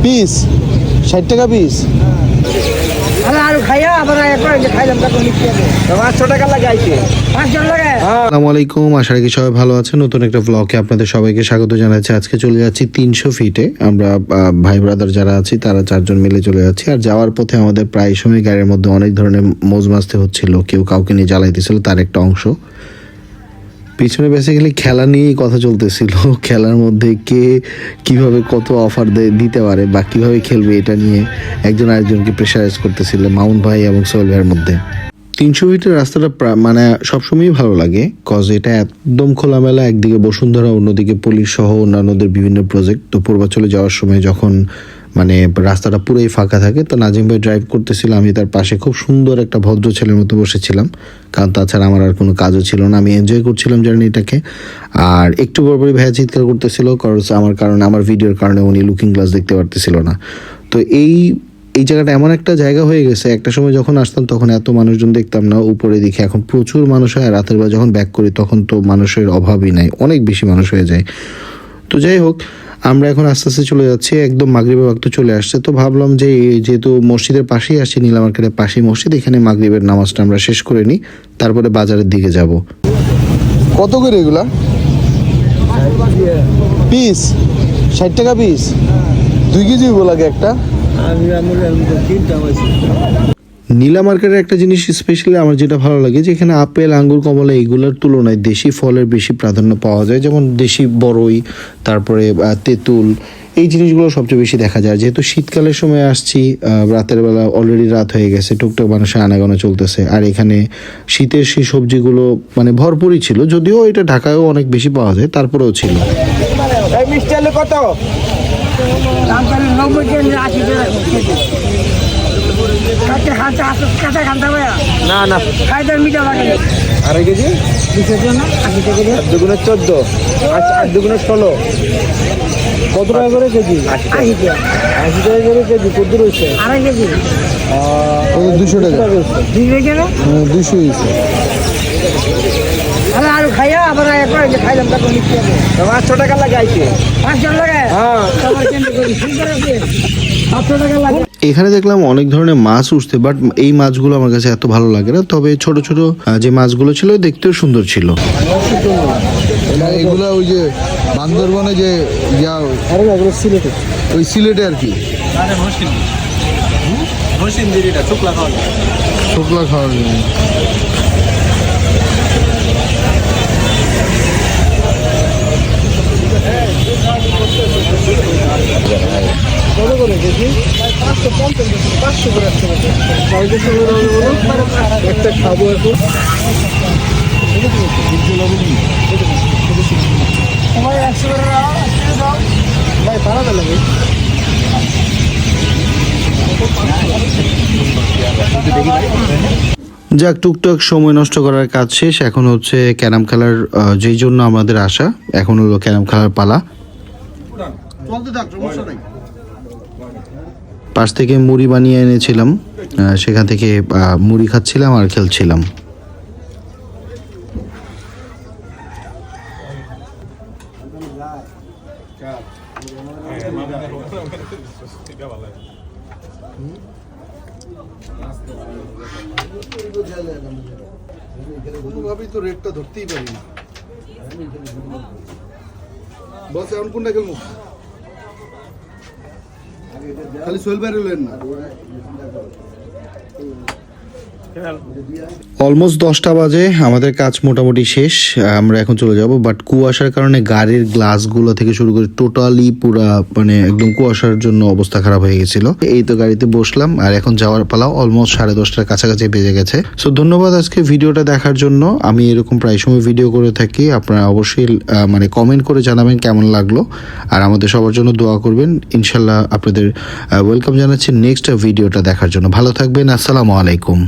Piece 60 টাকা piece. আসসালামু আলাইকুম, আশা রাখি সবাই ভালো আছেন। নতুন একটা ব্লগে আপনাদের সবাইকে স্বাগত জানাচ্ছি। আজকে চলে যাচ্ছি 300 ফিটে। আমরা ভাই ব্রাদার যারা আছি তারা 4 জন মিলে চলে যাচ্ছি। আর যাওয়ার পথে আমাদের প্রায় সময় গাড়ির মধ্যে অনেক ধরনের মৌজ মাছতে হচ্ছিল, কেউ কাউকে নিয়ে জ্বালাইতেছিল, তার একটা অংশ। পিছনে বেসিক্যালি খেলা নিয়েই কথা চলতেছিল, খেলার মধ্যে কে কিভাবে কত অফার দিতে পারে বা কিভাবে খেলবে এটা নিয়ে একজন আরেকজনকে প্রেশারাইজ করতেছিল মামুন ভাই এবং সোহেল ভাইয়ের মধ্যে। 300 ফিটের রাস্তাটা মানে সবসময়ই ভালো লাগে, কজ এটা একদম খোলামেলা। একদিকে বসুন্ধরা, অন্যদিকে পুলিশ সহ অন্যান্যদের বিভিন্ন প্রজেক্ট। তো পূর্বাচলে যাওয়ার সময় যখন মানে রাস্তাটা পুরোই ফাঁকা থাকে, তো নাজিম ভাই ড্রাইভ করতেছিল, আমি তার পাশে খুব সুন্দর একটা ভদ্র ছেলের মতো বসেছিলাম, কারণ তাছাড়া আমার আর কোনো কাজও ছিল না। আমি এনজয় করছিলাম জার্নিটাকে। আর একটু পরপরই ভাইয়া চিৎকার করতেছিল, কারণ আমার ভিডিওর কারণে উনি লুকিং গ্লাস দেখতে পারতেছিল না। তো এই জায়গাটা এমন একটা জায়গা হয়ে গেছে, একটা সময় যখন আসতাম তখন এত মানুষজন দেখতাম না, উপরে দিকে এখন প্রচুর মানুষ হয়। রাতের বেলা যখন ব্যাক করি তখন তো মানুষের অভাবই নাই, অনেক বেশি মানুষ হয়ে যায়। তো যাই হোক, আমরা এখন আস্তে আস্তে চলে যাচ্ছি, একদম মাগরিবের ওয়াক্ত চলে আসছে। তো ভাবলাম যে যেহেতু মসজিদের পাশেই আসছি, নীলা মার্কেটের পাশেই মসজিদ, এখানে মাগরিবের নামাজটা আমরা শেষ করে নিই, তারপরে বাজারের দিকে যাব। কত করে এগুলা পিস? 60 টাকা পিস। 2 কেজি লাগে একটা। নীলা মার্কেটের একটা জিনিস স্পেশালি আমার যেটা ভালো লাগে, যে এখানে আপেল, আঙ্গুর, কমলা এইগুলোর তুলনায় দেশি ফলের বেশি প্রাধান্য পাওয়া যায়। যেমন দেশি বড়ই, তারপরে তেঁতুল, এই জিনিসগুলো সবচেয়ে বেশি দেখা যায়। যেহেতু শীতকালের সময় আসছি, রাতের বেলা অলরেডি রাত হয়ে গেছে, টুকটাক মানুষের আনাগোনা চলতেছে। আর এখানে শীতের সেই সবজিগুলো মানে ভরপুরই ছিল, যদিও এটা ঢাকায়ও অনেক বেশি পাওয়া যায়, তারপরেও ছিল। কত? না না, 2.5 কেজি, 2 14, 8 2 16। কত টাকা করে কেজি? 80 টাকা করে কেজি। কত রয়েছে? 2.5 কেজি 200 টাকা। 200 হয়েছে। আর খাইয়া আবার খাইলাম, 500 টাকা লাগাইছে। 500 টাকা? হ্যাঁ। এখানে দেখলাম অনেক ধরনের মাছ উঠছে, বাট এই মাছগুলো আমার কাছে এত ভালো লাগে না। তবে ছোট ছোট যে মাছগুলো ছিল দেখতেও সুন্দর ছিল। এগুলো ওই যে বান্দরবনে যে সিলেটে, ওই সিলেটে আর কি শুকলা খাওয়ার জন্য। কত করে দেখি? 550 করে আসতে পারে। একটা খাবো এখন। ভাই পাড়া লাগে। যাক, টুকটাক সময় নষ্ট করার কাজ শেষ। এখন হচ্ছে ক্যারাম খেলার, যেই জন্য আমাদের আসা, এখন হলো ক্যারাম খেলার পালা। পাশ থেকে মুড়ি বানিয়ে এনেছিলাম, সেখান থেকে মুড়ি খাচ্ছিলাম আর খেলছিলাম। কোনোভাবেই তো রেটটা ধরতেই পারি না। বস এখন কোনটা খেলবো? খালি সোহেল ভাই রইলেন না। অলমোস্ট 10টা বাজে, আমাদের কাজ মোটামুটি শেষ। আমরা এখন চলে যাব, বাট কুয়াশার কারণে গাড়ির গ্লাসগুলো থেকে শুরু করে টোটালি পুরা মানে একদম কুয়াশার জন্য অবস্থা খারাপ হয়ে গেছিল। এই তো গাড়িতে বসলাম, আর এখন যাওয়ার পালা। অলমোস্ট 10:30টার কাছাকাছি বেজে গেছে। সো ধন্যবাদ আজকে ভিডিওটা দেখার জন্য। আমি এরকম প্রায় সময় ভিডিও করে থাকি, আপনারা অবশ্যই মানে কমেন্ট করে জানাবেন কেমন লাগলো, আর আমাদের সবার জন্য দোয়া করবেন। ইনশাল্লাহ আপনাদের ওয়েলকাম জানাচ্ছি নেক্সট ভিডিওটা দেখার জন্য। ভালো থাকবেন, আসসালামু আলাইকুম।